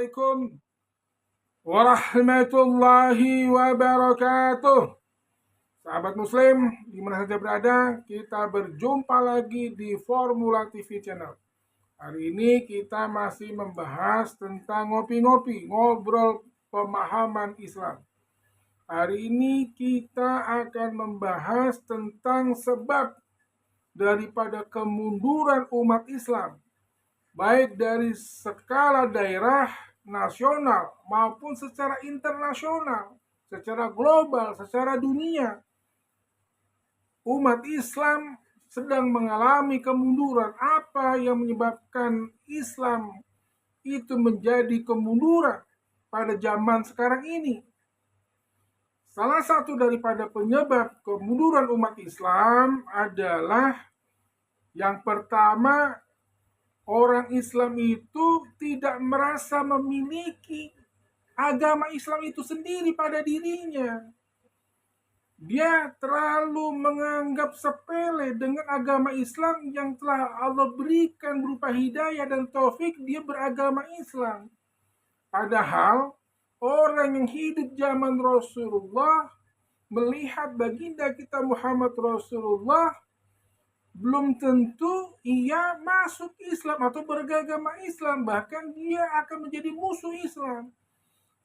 Assalamualaikum warahmatullahi wabarakatuh. Sahabat Muslim, di mana saja berada, kita berjumpa lagi di Formula TV Channel. Hari ini kita masih membahas tentang ngopi-ngopi, ngobrol pemahaman Islam. Hari ini kita akan membahas tentang sebab daripada kemunduran umat Islam, baik dari skala daerah, nasional, maupun secara internasional, secara global, secara dunia. Umat Islam sedang mengalami kemunduran. Apa yang menyebabkan Islam itu menjadi kemunduran pada zaman sekarang ini? Salah satu daripada penyebab kemunduran umat Islam adalah yang pertama, orang Islam itu tidak merasa memiliki agama Islam itu sendiri pada dirinya. Dia terlalu menganggap sepele dengan agama Islam yang telah Allah berikan berupa hidayah dan taufik dia beragama Islam. Padahal orang yang hidup zaman Rasulullah melihat baginda kita Muhammad Rasulullah belum tentu ia masuk Islam atau beragama Islam, bahkan dia akan menjadi musuh Islam.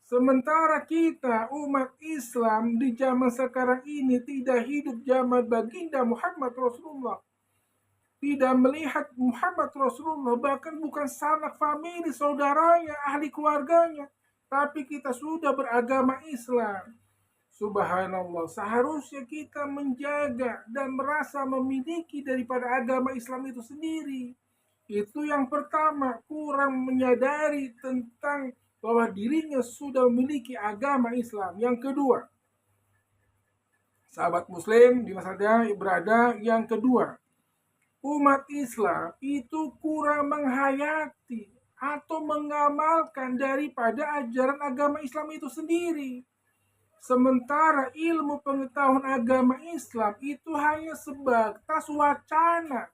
Sementara kita umat Islam di zaman sekarang ini tidak hidup zaman baginda Muhammad Rasulullah, tidak melihat Muhammad Rasulullah, bahkan bukan sanak famili, saudaranya, ahli keluarganya, tapi kita sudah beragama Islam. Subhanallah, seharusnya kita menjaga dan merasa memiliki daripada agama Islam itu sendiri. Itu yang pertama, kurang menyadari tentang bahwa dirinya sudah memiliki agama Islam. Yang kedua, sahabat Muslim di masa berada, yang kedua, umat Islam itu kurang menghayati atau mengamalkan daripada ajaran agama Islam itu sendiri. Sementara ilmu pengetahuan agama Islam itu hanya sebatas wacana,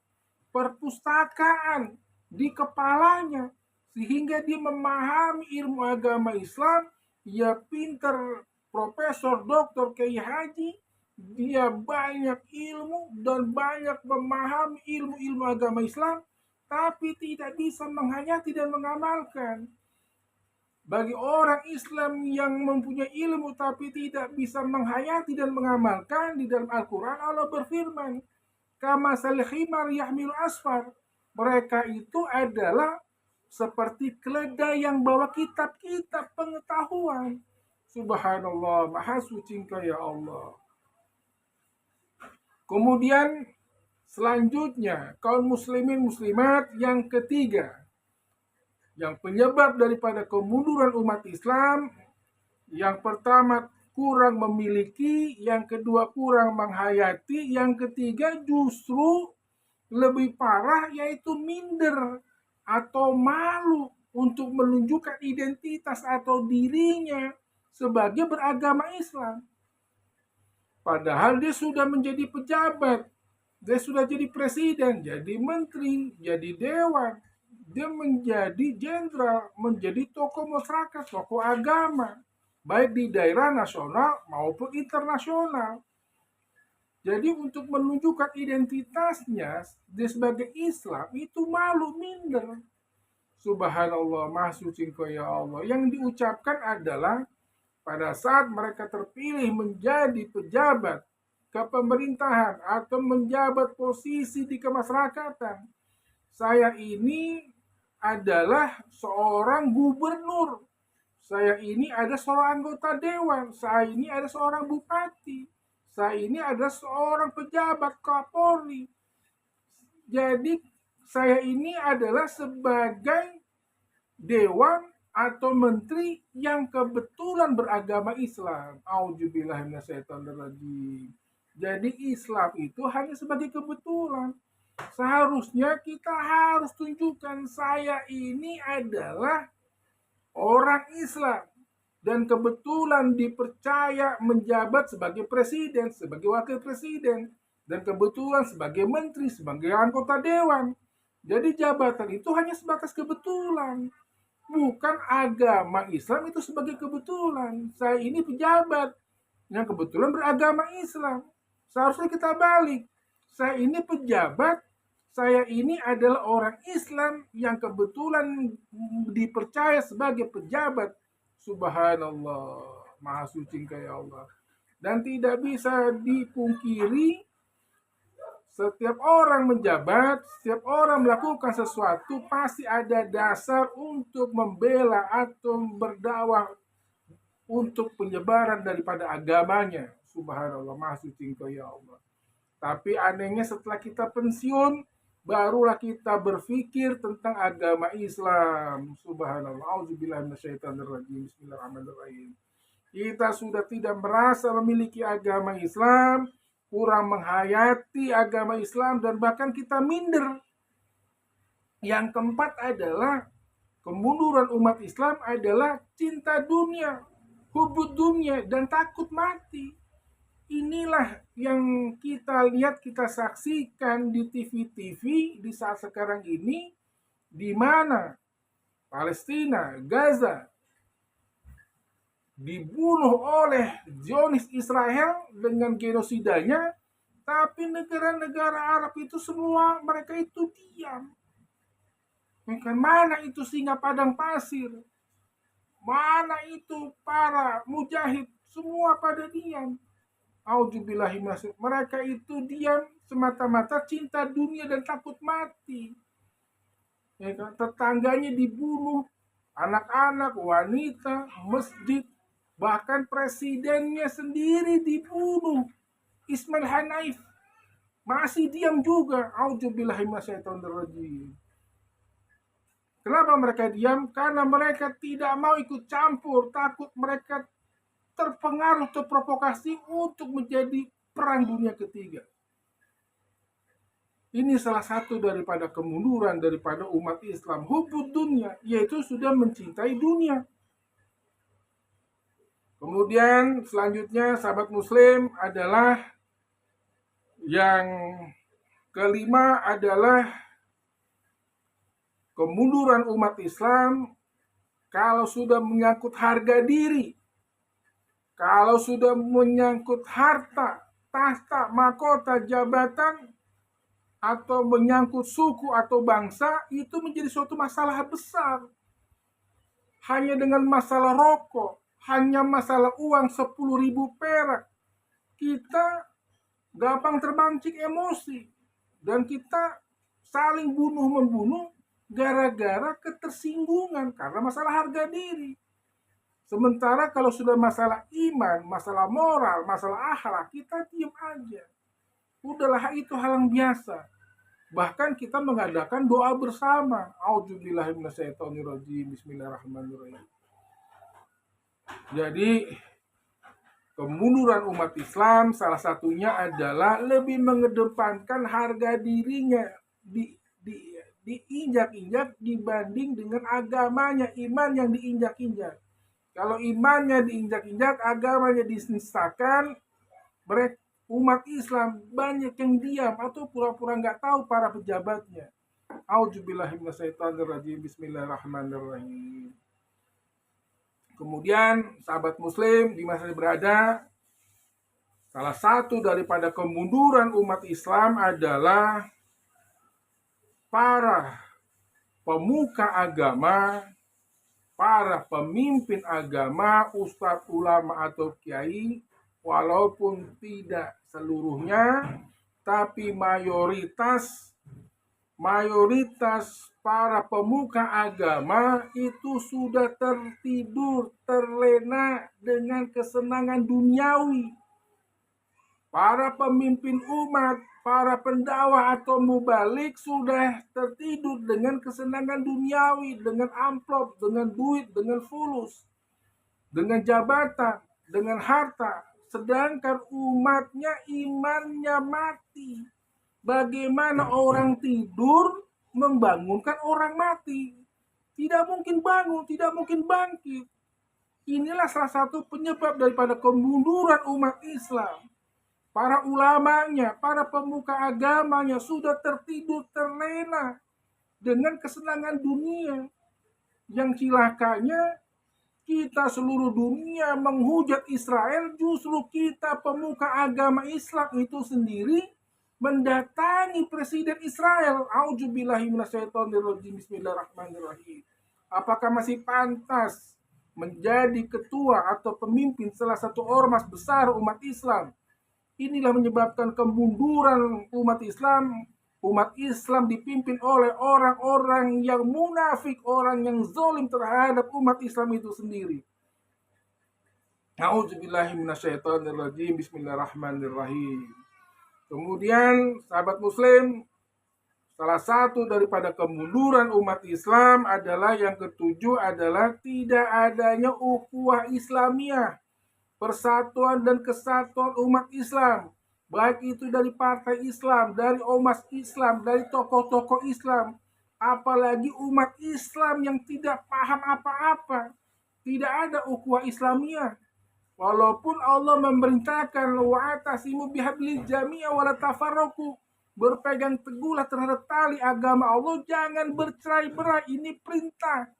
perpustakaan di kepalanya, sehingga dia memahami ilmu agama Islam, dia pinter, profesor, doktor, kiai haji, dia banyak ilmu dan banyak memahami ilmu-ilmu agama Islam, tapi tidak bisa menghayati dan mengamalkan. Bagi orang Islam yang mempunyai ilmu tapi tidak bisa menghayati dan mengamalkan, di dalam Al-Quran Allah berfirman, kama salihimar yahmilu asfar. Mereka itu adalah seperti keledai yang bawa kitab-kitab pengetahuan. Subhanallah, maha suci Engkau ya Allah. Kemudian selanjutnya, kaum muslimin muslimat yang ketiga, yang penyebab daripada kemunduran umat Islam, yang pertama kurang memiliki, yang kedua kurang menghayati, yang ketiga justru lebih parah, yaitu minder atau malu untuk menunjukkan identitas atau dirinya sebagai beragama Islam. Padahal dia sudah menjadi pejabat, dia sudah jadi presiden, jadi menteri, jadi dewan, dia menjadi jenderal, menjadi tokoh masyarakat, tokoh agama, baik di daerah nasional maupun internasional. Jadi untuk menunjukkan identitasnya dia sebagai Islam itu malu, minder. Subhanallah, maha suci Engkau ya Allah. Yang diucapkan adalah pada saat mereka terpilih menjadi pejabat kepemerintahan atau menjabat posisi di kemasyarakatan, saya ini adalah seorang gubernur, saya ini ada seorang anggota dewan, saya ini ada seorang bupati, saya ini ada seorang pejabat Kapolri. Jadi saya ini adalah sebagai dewan atau menteri yang kebetulan beragama Islam. Auzubillahi minasyaitonirrajim. Jadi Islam itu hanya sebagai kebetulan. Seharusnya kita harus tunjukkan saya ini adalah orang Islam dan kebetulan dipercaya menjabat sebagai presiden, sebagai wakil presiden, dan kebetulan sebagai menteri, sebagai anggota dewan. Jadi jabatan itu hanya sebatas kebetulan. Bukan agama Islam itu sebagai kebetulan. Saya ini pejabat yang kebetulan beragama Islam. Seharusnya kita balik. Saya ini pejabat, saya ini adalah orang Islam yang kebetulan dipercaya sebagai pejabat. Subhanallah, Maha Suci Engkau ya Allah. Dan tidak bisa dipungkiri, setiap orang menjabat, setiap orang melakukan sesuatu pasti ada dasar untuk membela atau berdakwah untuk penyebaran daripada agamanya. Subhanallah, Maha Suci Engkau ya Allah. Tapi anehnya setelah kita pensiun, barulah kita berpikir tentang agama Islam. Subhanallah. Auzubillahi minasyaitonirrajim. Bismillahirrahmanirrahim. Kita sudah tidak merasa memiliki agama Islam, kurang menghayati agama Islam, dan bahkan kita minder. Yang keempat adalah kemunduran umat Islam adalah cinta dunia, hubud dunia, dan takut mati. Inilah yang kita lihat, kita saksikan di TV-TV di saat sekarang ini, di mana Palestina, Gaza dibunuh oleh Zionis Israel dengan genosidanya, tapi negara-negara Arab itu semua mereka itu diam. Mana itu singa padang pasir? Mana itu para mujahid? Semua pada diam. Auzubillahiminasyaitonirrajim. Mereka itu diam semata-mata cinta dunia dan takut mati. Ya kan? Tetangganya dibunuh, anak-anak, wanita, masjid, bahkan presidennya sendiri dibunuh. Ismail Hanif masih diam juga. Auzubillahiminasyaitonirrajim. Kenapa mereka diam? Karena mereka tidak mau ikut campur, takut mereka terpengaruh, terprovokasi untuk menjadi perang dunia ketiga. Ini salah satu daripada kemunduran daripada umat Islam, hubud dunia, yaitu sudah mencintai dunia. Kemudian selanjutnya sahabat muslim adalah yang kelima adalah kemunduran umat Islam kalau sudah menyangkut harga diri, kalau sudah menyangkut harta, tahta, mahkota, jabatan, atau menyangkut suku atau bangsa, itu menjadi suatu masalah besar. Hanya dengan masalah rokok, hanya masalah uang 10.000 perak, kita gampang terpancing emosi. Dan kita saling bunuh-membunuh gara-gara ketersinggungan, karena masalah harga diri. Sementara kalau sudah masalah iman, masalah moral, masalah akhlak, kita diam aja. Udahlah, itu hal yang biasa. Bahkan kita mengadakan doa bersama. Auzubillahiminasyaitonirrajim. Bismillahirrahmanirrahim. Jadi kemunduran umat Islam salah satunya adalah lebih mengedepankan harga dirinya diinjak-injak dibanding dengan agamanya, iman yang diinjak-injak. Kalau imannya diinjak-injak, agamanya dinistakan, mereka umat Islam banyak yang diam atau pura-pura nggak tahu para pejabatnya. Auzubillahiminasyaitonirrajim. Bismillahirrahmanirrahim. Kemudian sahabat muslim di masa berada, salah satu daripada kemunduran umat Islam adalah para pemuka agama, para pemimpin agama, ustadz, ulama atau kiai, walaupun tidak seluruhnya, tapi mayoritas para pemuka agama itu sudah tertidur, terlena dengan kesenangan duniawi. Para pemimpin umat, para pendakwah atau mubalik sudah tertidur dengan kesenangan duniawi, dengan amplop, dengan duit, dengan fulus, dengan jabatan, dengan harta. Sedangkan umatnya imannya mati. Bagaimana orang tidur membangunkan orang mati? Tidak mungkin bangun, tidak mungkin bangkit. Inilah salah satu penyebab daripada kemunduran umat Islam. Para ulamanya, para pemuka agamanya sudah tertidur, terlena dengan kesenangan dunia. Yang cilakanya kita seluruh dunia menghujat Israel, justru kita pemuka agama Islam itu sendiri mendatangi Presiden Israel. Auzubillahi minasyaitonirrajim. Bismillahirrahmanirrahim. Apakah masih pantas menjadi ketua atau pemimpin salah satu ormas besar umat Islam? Inilah menyebabkan kemunduran umat Islam. Umat Islam dipimpin oleh orang-orang yang munafik, orang yang zalim terhadap umat Islam itu sendiri. A'udzubillahi minasyaitonirrajim. Bismillahirrahmanirrahim. Kemudian sahabat muslim, salah satu daripada kemunduran umat Islam adalah yang ketujuh adalah tidak adanya ukhuwah Islamiyah, persatuan dan kesatuan umat Islam, baik itu dari partai Islam, dari ormas Islam, dari tokoh-tokoh Islam, apalagi umat Islam yang tidak paham apa-apa. Tidak ada ukhuwah Islamiyah. Walaupun Allah memerintahkan wa'tasimu bihablil jami'a wala tafarraqu, berpegang teguhlah terhadap tali agama Allah, jangan bercerai-berai, ini perintah.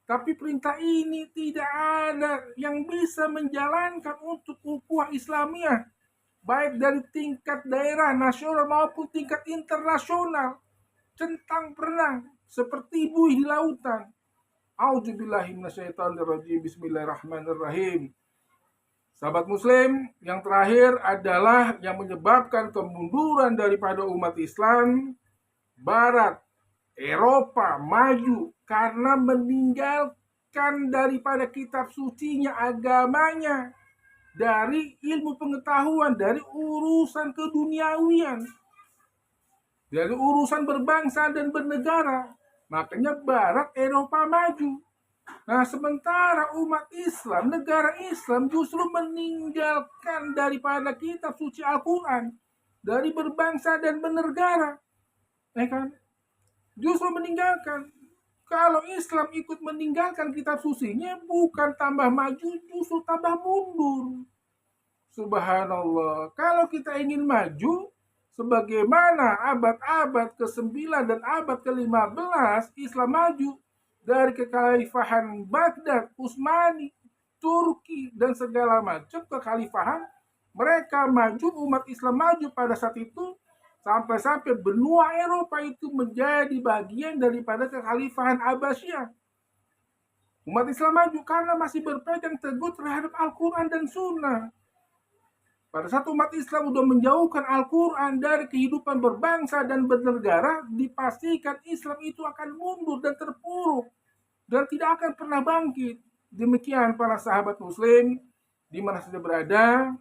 Tapi perintah ini tidak ada yang bisa menjalankan untuk ukhuwah Islamiyah, baik dari tingkat daerah, nasional maupun tingkat internasional. Centang perenang seperti buih di lautan. Auzubillahi minasyaitonirrajim. Bismillahirrahmanirrahim. Sahabat muslim, yang terakhir adalah yang menyebabkan kemunduran daripada umat Islam, Barat, Eropa maju karena meninggalkan daripada kitab sucinya, agamanya, dari ilmu pengetahuan, dari urusan keduniawian, dari urusan berbangsa dan bernegara. Makanya Barat, Eropa maju. Nah, sementara umat Islam, negara Islam justru meninggalkan daripada kitab suci Al-Quran, dari berbangsa dan bernegara. Kan? Justru meninggalkan. Kalau Islam ikut meninggalkan kitab sucinya, bukan tambah maju, justru tambah mundur. Subhanallah. Kalau kita ingin maju, sebagaimana abad-abad ke-9 dan abad ke-15, Islam maju dari kekhalifahan Baghdad, Utsmani, Turki, dan segala macam kekhalifahan. Mereka maju, umat Islam maju pada saat itu, sampai-sampai benua Eropa itu menjadi bagian daripada kekhalifahan Abbasiyah. Umat Islam maju karena masih berpegang teguh terhadap Al-Quran dan Sunnah. Pada saat umat Islam sudah menjauhkan Al-Quran dari kehidupan berbangsa dan bernegara, dipastikan Islam itu akan mundur dan terpuruk dan tidak akan pernah bangkit. Demikian para sahabat muslim di mana saja berada.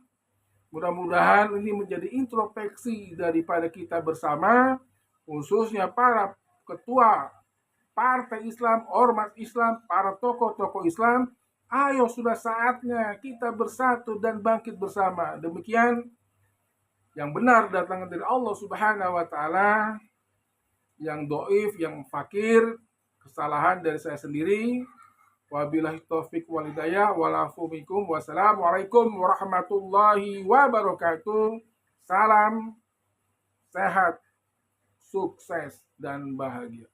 Mudah-mudahan ini menjadi introspeksi daripada kita bersama, khususnya para ketua partai Islam, ormas Islam, para tokoh-tokoh Islam. Ayo, sudah saatnya kita bersatu dan bangkit bersama. Demikian yang benar datang dari Allah Subhanahu wa Ta'ala, yang doif, yang fakir, kesalahan dari saya sendiri. Wabillahi taufik wal hidayah, walafu minkum, wassalamualaikum warahmatullahi wabarakatuh. Salam sehat, sukses, dan bahagia.